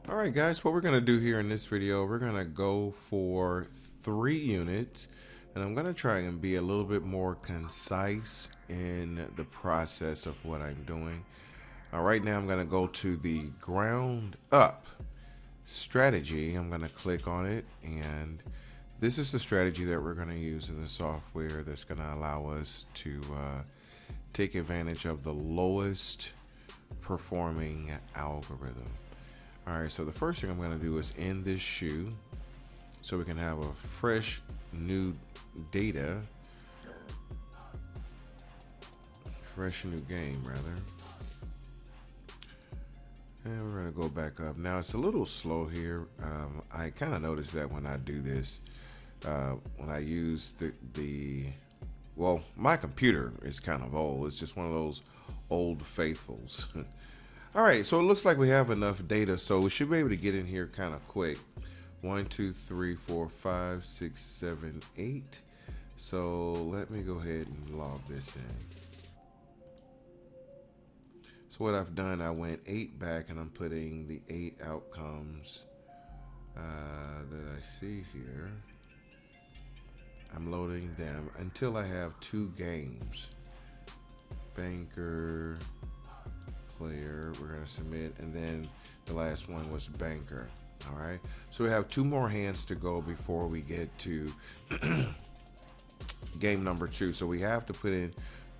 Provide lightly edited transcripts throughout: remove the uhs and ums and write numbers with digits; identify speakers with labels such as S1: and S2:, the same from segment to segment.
S1: All right, guys, what we're going to do here in this video, we're going to go for 3 units, and I'm going to try and be a little bit more concise in the process of what I'm doing. Right now, I'm going to go to the ground up strategy. I'm going to click on it, and this is the strategy that we're going to use in the software that's going to allow us to take advantage of the lowest performing algorithm. All right, so the first thing I'm going to do is end this shoe so we can have a fresh new data, fresh new game rather. And we're going to go back up. Now it's a little slow here. I kind of noticed that when I do this, when I use well, my computer is kind of old. It's just one of those old faithfuls. All right, so it looks like we have enough data, so we should be able to get in here kind of quick. 1, 2, 3, 4, 5, 6, 7, 8. So let me go ahead and log this in. So what I've done, I went 8 back, and I'm putting the 8 outcomes that I see here. I'm loading them until I have 2 games. Banker, player, we're going to submit, and then the last one was banker. All right, so we have 2 more hands to go before we get to game number 2. So we have to put in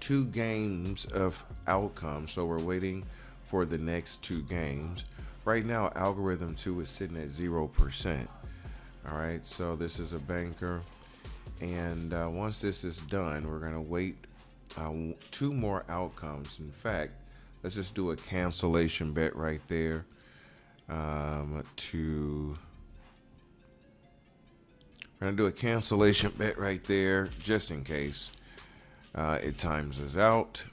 S1: 2 games of outcomes, so we're waiting for the next 2 games. Right now algorithm 2 is sitting at 0%. All right, so this is a banker, and once this is done, we're going to wait 2 more outcomes. In fact, let's just do a cancellation bet right there. We're gonna do a cancellation bet right there, just in case it times us out.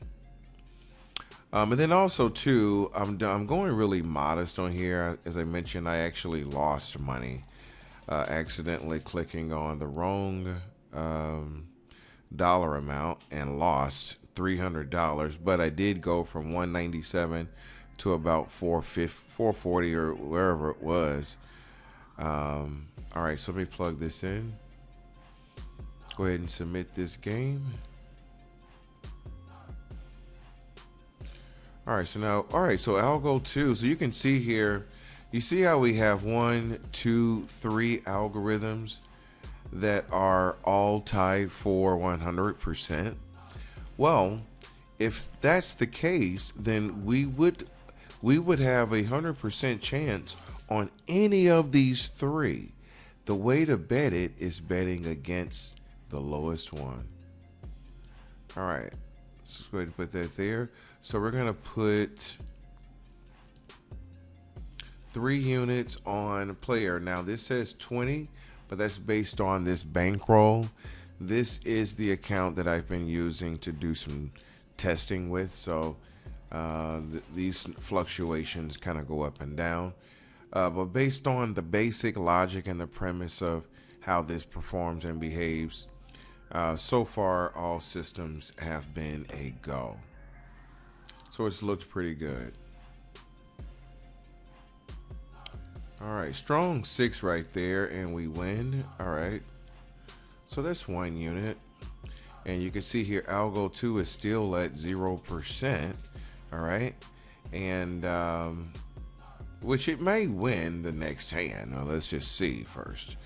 S1: And then also too, I'm going really modest on here. As I mentioned, I actually lost money accidentally clicking on the wrong dollar amount and lost $300, but I did go from 197 to about 440 or wherever it was. All right, so let me plug this in. Go ahead and submit this game. All right, so now, so algo 2. So you can see here, you see how we have 1, 2, 3 algorithms that are all tied for 100%. Well, if that's the case, then we would have 100% chance on any of these 3. The way to bet it is betting against the lowest one. All right, let's go ahead and put that there. So we're gonna put 3 units on player. Now this says 20, but that's based on this bankroll. This is the account that I've been using to do some testing with, so these fluctuations kind of go up and down, but based on the basic logic and the premise of how this performs and behaves, so far all systems have been a go. So it's looked pretty good. All right, strong 6 right there, and we win. All right, so that's 1 unit. And you can see here algo 2 is still at 0%. All right, and which it may win the next hand. Now let's just see first.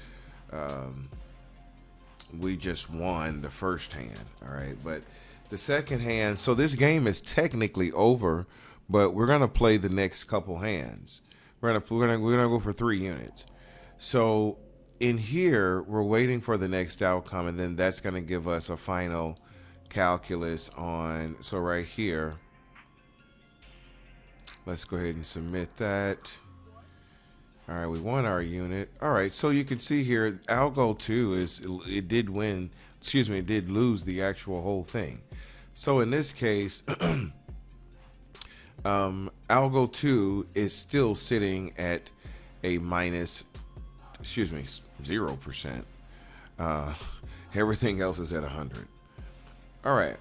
S1: We just won the first hand. All right, but the second hand, so this game is technically over, but we're gonna play the next couple hands. We're gonna go for 3 units. So in here, we're waiting for the next outcome, and then that's going to give us a final calculus on. So right here, let's go ahead and submit that. All right, we won our unit. All right, so you can see here, algo 2 it did win. Excuse me, it did lose the actual whole thing. So in this case, algo 2 is still sitting at a minus, 0%. Everything else is at 100. All right.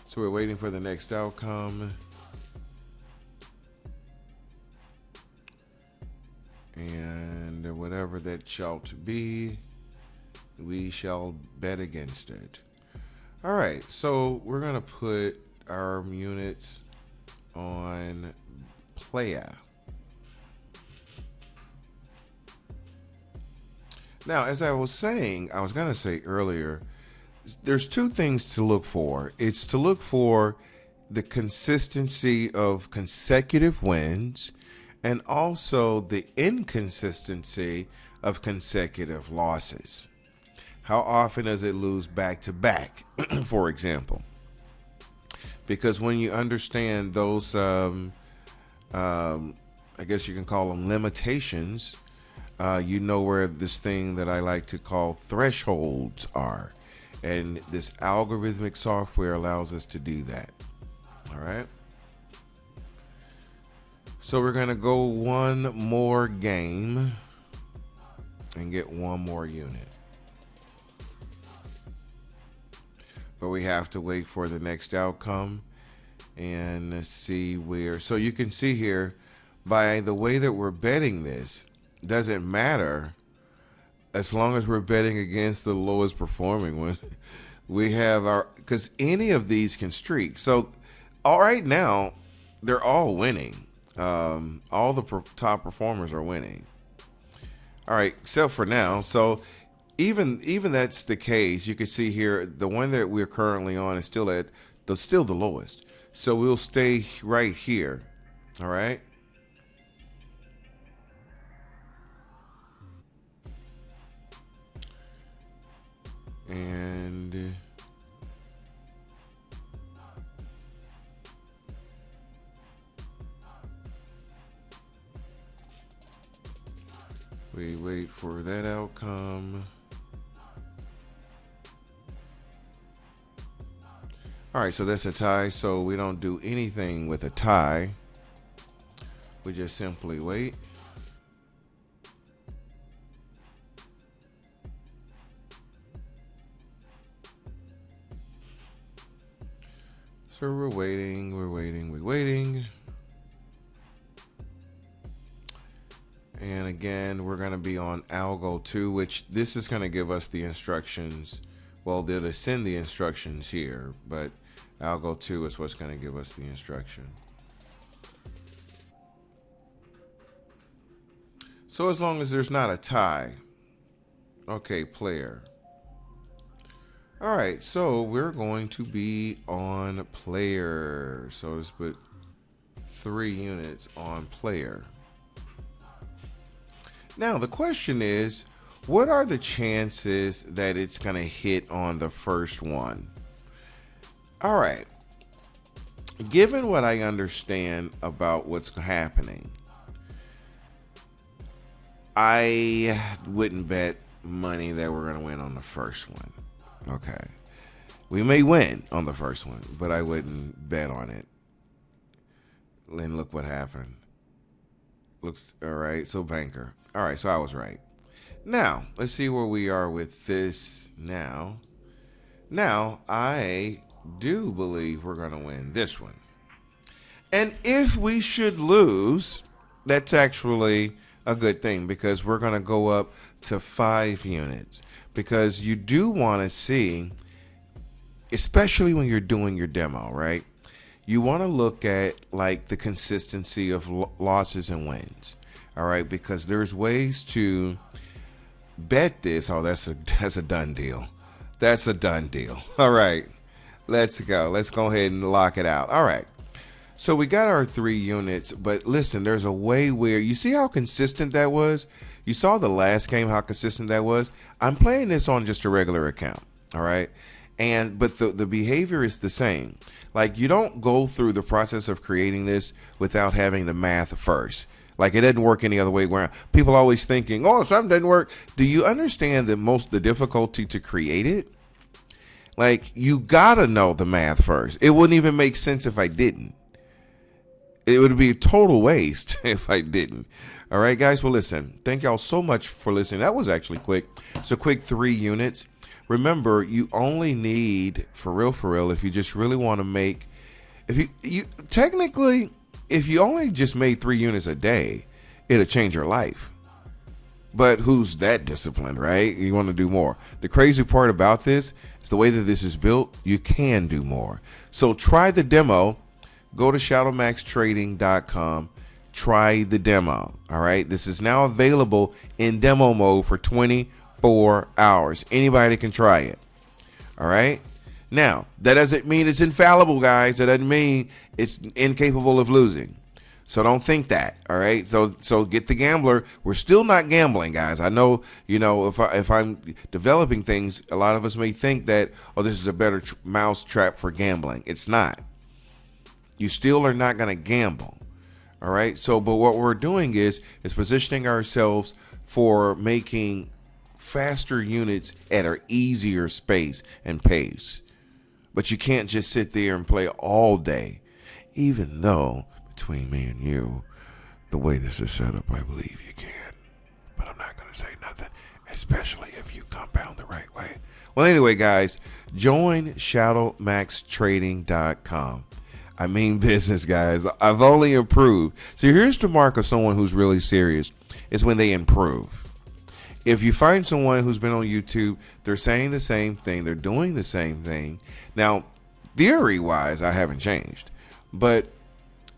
S1: So we're waiting for the next outcome. And whatever that shall be, we shall bet against it. All right, so we're gonna put our units on player. Now, as I was saying, I was gonna say earlier, there's two things to look for. It's to look for the consistency of consecutive wins and also the inconsistency of consecutive losses. How often does it lose back to back, for example? Because when you understand those, I guess you can call them limitations, you know where this thing that I like to call thresholds are. And this algorithmic software allows us to do that. All right. So we're going to go one more game and get one more unit. But we have to wait for the next outcome and see where. So you can see here, by the way that we're betting this, doesn't matter as long as we're betting against the lowest performing one. We have our, because any of these can streak. So all right now, they're all winning. All the top performers are winning. All right, except for now. So even that's the case, you can see here the one that we're currently on is still the lowest. So we'll stay right here. All right. And we wait for that outcome. All right, so that's a tie. So we don't do anything with a tie. We just simply wait. So we're waiting. And again, we're going to be on algo 2, which this is going to give us the instructions. Well, they'll send the instructions here, but algo 2 is what's going to give us the instruction. So as long as there's not a tie. Okay, player. All right, so we're going to be on player. So let's put 3 units on player. Now, the question is, what are the chances that it's going to hit on the first one? All right. Given what I understand about what's happening, I wouldn't bet money that we're going to win on the first one. Okay. We may win on the first one, but I wouldn't bet on it. And look what happened. Looks all right. So banker. All right. So I was right. Now, let's see where we are with this now. Now, I do believe we're going to win this one. And if we should lose, that's actually a good thing because we're going to go up to 5 units. Because you do want to see, especially when you're doing your demo, right? You want to look at like the consistency of losses and wins. All right, because there's ways to bet this. Oh, that's a done deal. That's a done deal. All right, let's go. Let's go ahead and lock it out. All right. So we got our 3 units, but listen, there's a way where you see how consistent that was. You saw the last game, how consistent that was. I'm playing this on just a regular account. All right. But the behavior is the same. Like you don't go through the process of creating this without having the math first. Like it doesn't work any other way around. People are always thinking, oh, something doesn't work. Do you understand that the difficulty to create it? Like you gotta know the math first. It wouldn't even make sense if I didn't. It would be a total waste if I didn't. All right, guys. Well, listen, thank y'all so much for listening. That was actually quick. So quick 3 units. Remember, you only need, for real, if you just really want to make, if you only just made 3 units a day, it'll change your life. But who's that disciplined, right? You want to do more. The crazy part about this is the way that this is built, you can do more. So try the demo. Go to ShadowMaxTrading.com. Try the demo. All right. This is now available in demo mode for 24 hours. Anybody can try it. All right. Now, that doesn't mean it's infallible, guys. That doesn't mean it's incapable of losing. So don't think that. All right. So get the gambler. We're still not gambling, guys. I know, if I'm developing things, a lot of us may think that, oh, this is a better mouse trap for gambling. It's not. You still are not going to gamble. All right. So, but what we're doing is positioning ourselves for making faster units at an easier space and pace. But you can't just sit there and play all day, even though between me and you, the way this is set up, I believe you can. But I'm not going to say nothing, especially if you compound the right way. Well, anyway, guys, join ShadowMaxTrading.com. I mean business, guys. I've only improved. So here's the mark of someone who's really serious, is when they improve. If you find someone who's been on YouTube, they're saying the same thing, they're doing the same thing. Now, theory-wise, I haven't changed, but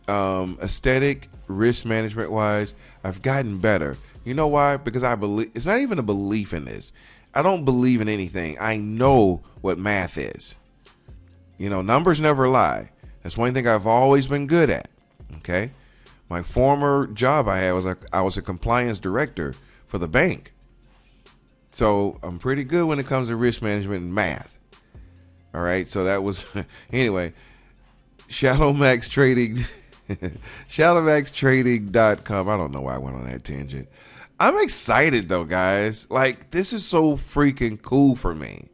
S1: aesthetic, risk management-wise, I've gotten better. You know why? Because I believe it's not even a belief in this. I don't believe in anything. I know what math is. Numbers never lie. That's one thing I've always been good at. Okay, my former job I was a compliance director for the bank. So I'm pretty good when it comes to risk management and math. All right. So that was, anyway, ShadowMax Trading, ShadowMaxTrading.com. I don't know why I went on that tangent. I'm excited though, guys. Like, this is so freaking cool for me.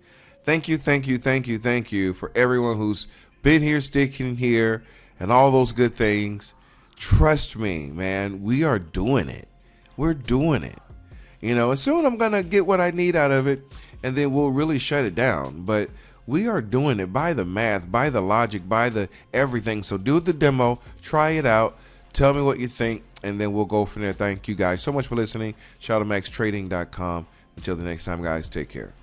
S1: Thank you for everyone who's been here, sticking here, and all those good things. Trust me, man, we are doing it. We're doing it. And soon I'm going to get what I need out of it, and then we'll really shut it down. But we are doing it by the math, by the logic, by the everything. So do the demo, try it out, tell me what you think, and then we'll go from there. Thank you guys so much for listening. ShadowMaxTrading.com. Until the next time, guys, take care.